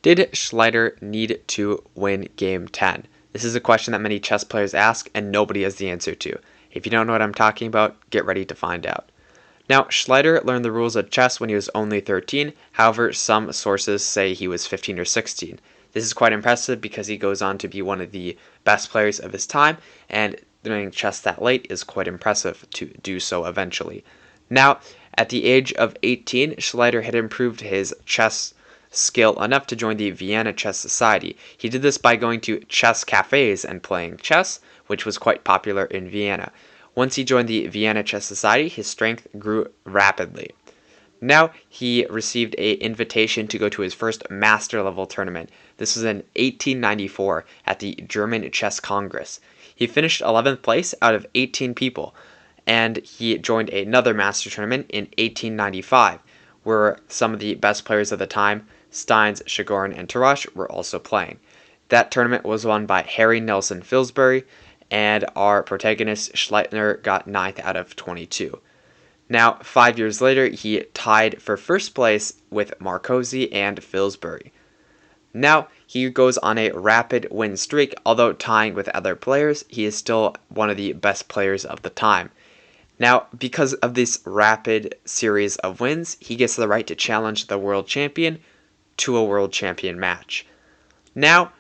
Did Schleider need to win Game 10? This is a question that many chess players ask and nobody has the answer to. If you don't know what I'm talking about, get ready to find out. Now, Schleider learned the rules of chess when he was only 13, however, some sources say he was 15 or 16. This is quite impressive because he goes on to be one of the best players of his time, and learning chess that late is quite impressive to do so eventually. Now, at the age of 18, Schleider had improved his chess skill enough to join the Vienna Chess Society. He did this by going to chess cafes and playing chess, which was quite popular in Vienna. Once he joined the Vienna Chess Society, his strength grew rapidly. Now he received an invitation to go to his first master level tournament. This was in 1894 at the German Chess Congress. He finished 11th place out of 18 people, and he joined another master tournament in 1895, where some of the best players of the time, Steins, Chigorin, and Tarrasch, were also playing. That tournament was won by Harry Nelson Fillsbury, and our protagonist Schleitner got 9th out of 22. Now, 5 years later, he tied for first place with Marcosi and Fillsbury. Now, he goes on a rapid win streak. Although tying with other players, he is still one of the best players of the time. Now, because of this rapid series of wins, he gets the right to challenge the world champion to a world champion match. Now,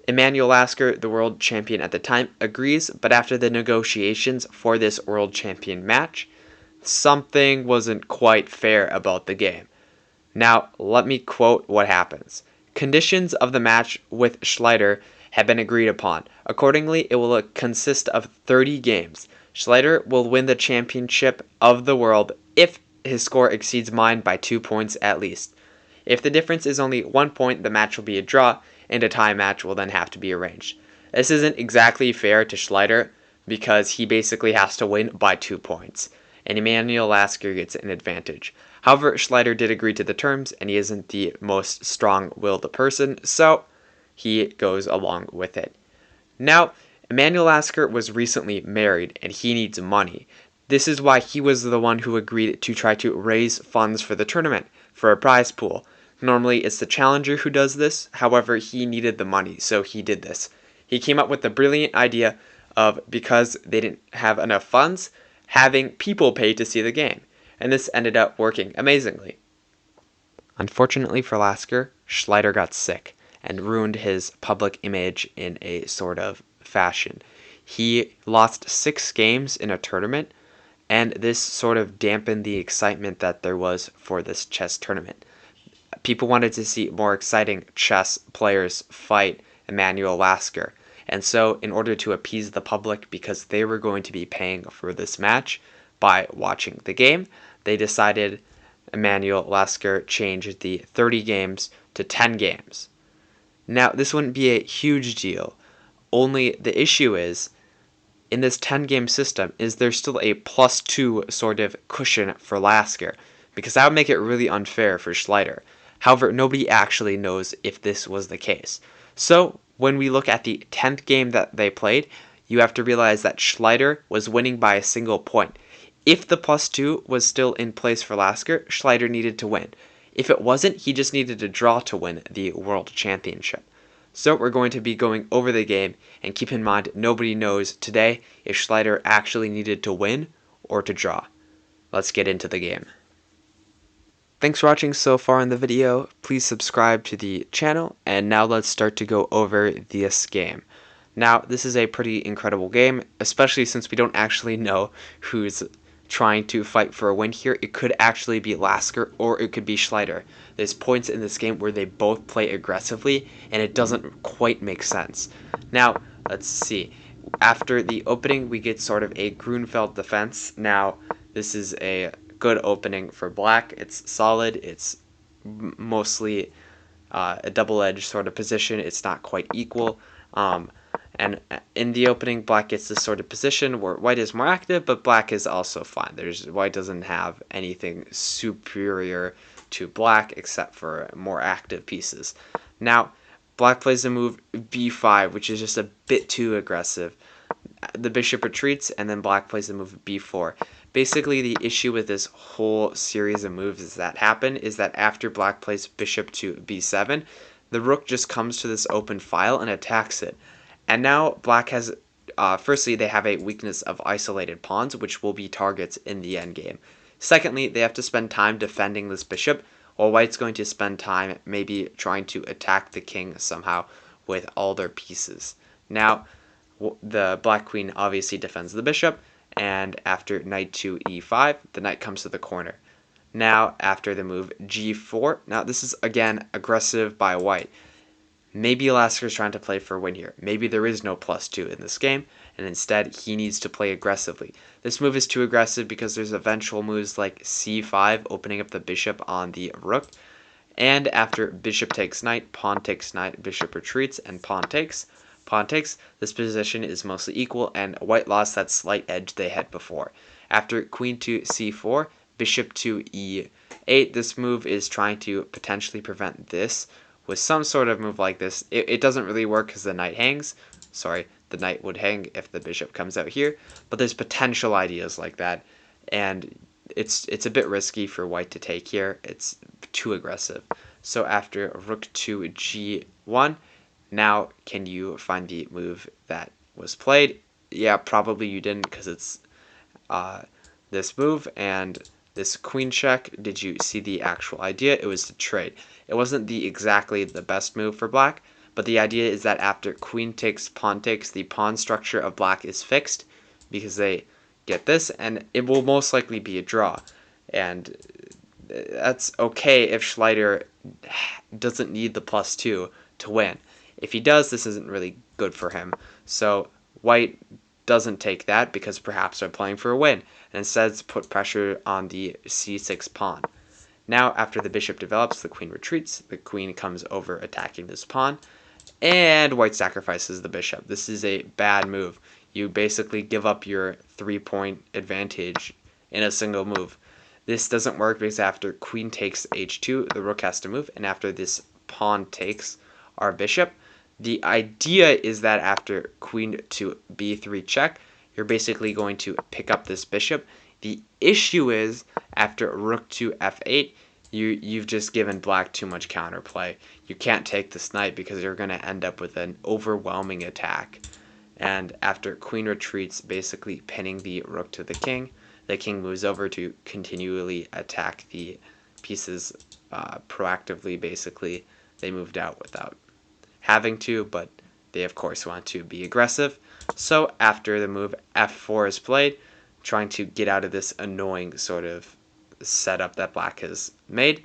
Emanuel Lasker, the world champion at the time, agrees, but after the negotiations for this world champion match, something wasn't quite fair about the game. Now, let me quote what happens. Conditions of the match with Schleider have been agreed upon. Accordingly, it will consist of 30 games. Schleider will win the championship of the world if his score exceeds mine by 2 points at least. If the difference is only 1 point, the match will be a draw, and a tie match will then have to be arranged. This isn't exactly fair to Schleider because he basically has to win by 2 points, and Emanuel Lasker gets an advantage. However, Schleider did agree to the terms, and he isn't the most strong-willed person, so he goes along with it. Now, Emanuel Lasker was recently married, and he needs money. This is why he was the one who agreed to try to raise funds for the tournament, for a prize pool. Normally, it's the challenger who does this. However, he needed the money, so he did this. He came up with the brilliant idea of, because they didn't have enough funds, having people pay to see the game. And this ended up working amazingly. Unfortunately for Lasker, Schleider got sick and ruined his public image in a sort of fashion. He lost 6 games in a tournament, and this sort of dampened the excitement that there was for this chess tournament. People wanted to see more exciting chess players fight Emanuel Lasker. And so, in order to appease the public, because they were going to be paying for this match by watching the game, they decided Emanuel Lasker changed the 30 games to 10 games. Now, this wouldn't be a huge deal. Only the issue is, in this 10-game system, is there still a +2 sort of cushion for Lasker? Because that would make it really unfair for Schleider. However, nobody actually knows if this was the case. So, when we look at the 10th game that they played, you have to realize that Schleider was winning by a single point. If the +2 was still in place for Lasker, Schleider needed to win. If it wasn't, he just needed to draw to win the World Championship. So we're going to be going over the game, and keep in mind nobody knows today if Schleider actually needed to win or to draw. Let's get into the game. Thanks for watching so far in the video. Please subscribe to the channel, and now let's start to go over this game. Now, this is a pretty incredible game, especially since we don't actually know who's trying to fight for a win here. It could actually be Lasker, or it could be Schleider. There's points in this game where they both play aggressively, and it doesn't quite make sense. Now, let's see. After the opening, we get sort of a Grunfeld defense. Now, this is a good opening for black. It's solid. It's mostly a double-edged sort of position. It's not quite equal. And in the opening, black gets this sort of position where white is more active, but black is also fine. White doesn't have anything superior to black except for more active pieces. Now, black plays the move b5, which is just a bit too aggressive. The bishop retreats, and then black plays the move b4. Basically, the issue with this whole series of moves that happen is that after black plays bishop to b7, the rook just comes to this open file and attacks it. And now black has, firstly, they have a weakness of isolated pawns, which will be targets in the endgame. Secondly, they have to spend time defending this bishop, while white's going to spend time maybe trying to attack the king somehow with all their pieces. Now, the black queen obviously defends the bishop, and after knight to e5, the knight comes to the corner. Now, after the move g4, now this is again aggressive by white. Maybe Lasker is trying to play for a win here. Maybe there is no +2 in this game, and instead he needs to play aggressively. This move is too aggressive because there's eventual moves like c5, opening up the bishop on the rook. And after bishop takes knight, pawn takes knight, bishop retreats, and pawn takes, this position is mostly equal, and white lost that slight edge they had before. After queen to c4, bishop to e8, this move is trying to potentially prevent this with some sort of move like this. It doesn't really work because the knight hangs. Sorry, the knight would hang if the bishop comes out here, but there's potential ideas like that, and it's a bit risky for white to take here. It's too aggressive. So after rook to g1, now can you find the move that was played? Yeah, probably you didn't, because it's this move and this queen check. Did you see the actual idea? It was to trade. It wasn't exactly the best move for black, but the idea is that after queen takes, pawn takes, the pawn structure of black is fixed because they get this, and it will most likely be a draw. And that's okay if Schleider doesn't need the +2 to win. If he does, this isn't really good for him. So white doesn't take that because perhaps they're playing for a win, and instead put pressure on the c6 pawn. Now, after the bishop develops, the queen retreats. The queen comes over attacking this pawn, and white sacrifices the bishop. This is a bad move. You basically give up your 3-point advantage in a single move. This doesn't work because after queen takes h2, the rook has to move, and after this pawn takes our bishop, the idea is that after queen to b3 check, you're basically going to pick up this bishop. The issue is after rook to f8, you've just given black too much counterplay. You can't take this knight because you're going to end up with an overwhelming attack. And after queen retreats, basically pinning the rook to the king moves over to continually attack the pieces proactively. Basically, they moved out without having to, but they of course want to be aggressive. So after the move f4 is played, trying to get out of this annoying sort of setup that black has made,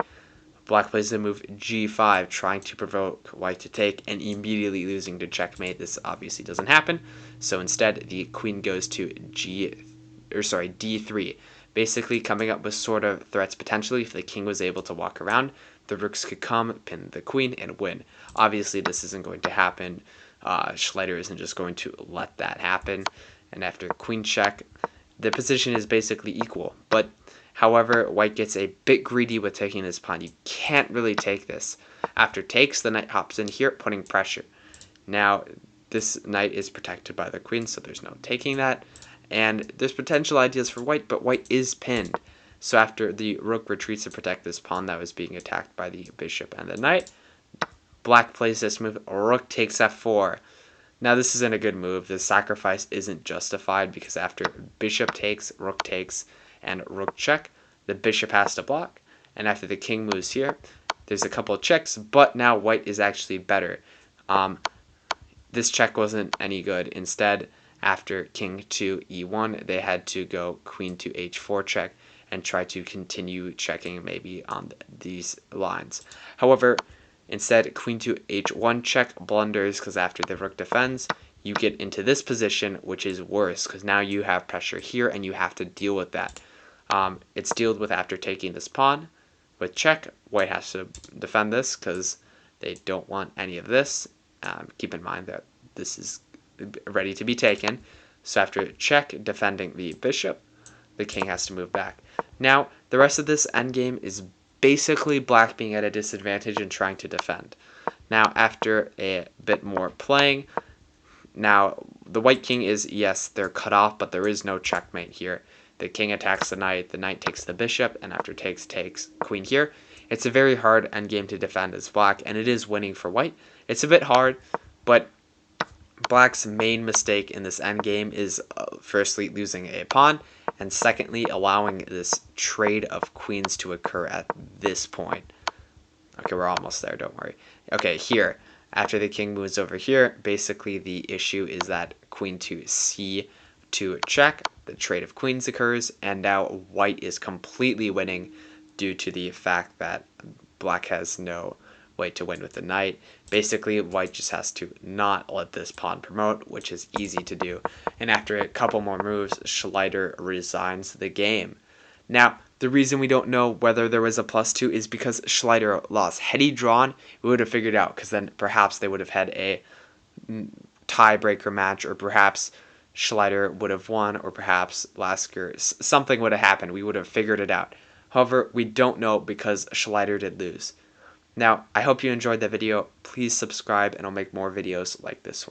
black plays the move g5, trying to provoke white to take and immediately losing to checkmate. This obviously doesn't happen, so instead the queen goes to d3, basically coming up with sort of threats potentially. If the king was able to walk around, the rooks could come, pin the queen, and win. Obviously, this isn't going to happen. Schleider isn't just going to let that happen. And after queen check, the position is basically equal. But however, white gets a bit greedy with taking this pawn. You can't really take this. After takes, the knight hops in here, putting pressure. Now, this knight is protected by the queen, so there's no taking that. And there's potential ideas for white, but white is pinned. So after the rook retreats to protect this pawn that was being attacked by the bishop and the knight, black plays this move, rook takes f4. Now this isn't a good move. The sacrifice isn't justified because after bishop takes, and rook check, the bishop has to block. And after the king moves here, there's a couple of checks, but now white is actually better. This check wasn't any good. Instead, after king to e1, they had to go queen to h4 check and try to continue checking maybe on these lines. However, instead, queen to h1 check blunders because after the rook defends, you get into this position, which is worse because now you have pressure here and you have to deal with that. It's dealt with after taking this pawn with check. White has to defend this because they don't want any of this. Keep in mind that this is ready to be taken. So after check, defending the bishop, the king has to move back. Now, the rest of this endgame is basically black being at a disadvantage and trying to defend. Now, after a bit more playing, now the white king is, yes, they're cut off, but there is no checkmate here. The king attacks the knight takes the bishop, and after takes queen here. It's a very hard endgame to defend as black, and it is winning for white. It's a bit hard, but black's main mistake in this endgame is firstly losing a pawn, and secondly allowing this trade of queens to occur at this point. Okay, we're almost there, don't worry. Okay, here, after the king moves over here, basically the issue is that queen to c2 check, the trade of queens occurs, and now white is completely winning due to the fact that black has no way to win with the knight. Basically, white just has to not let this pawn promote, which is easy to do. And after a couple more moves, Schleider resigns the game. Now, the reason we don't know whether there was a +2 is because Schleider lost. Had he drawn, we would have figured out, because then perhaps they would have had a tiebreaker match, or perhaps Schleider would have won, or perhaps Lasker, something would have happened. We would have figured it out. However, we don't know because Schleider did lose. Now, I hope you enjoyed the video. Please subscribe and I'll make more videos like this one.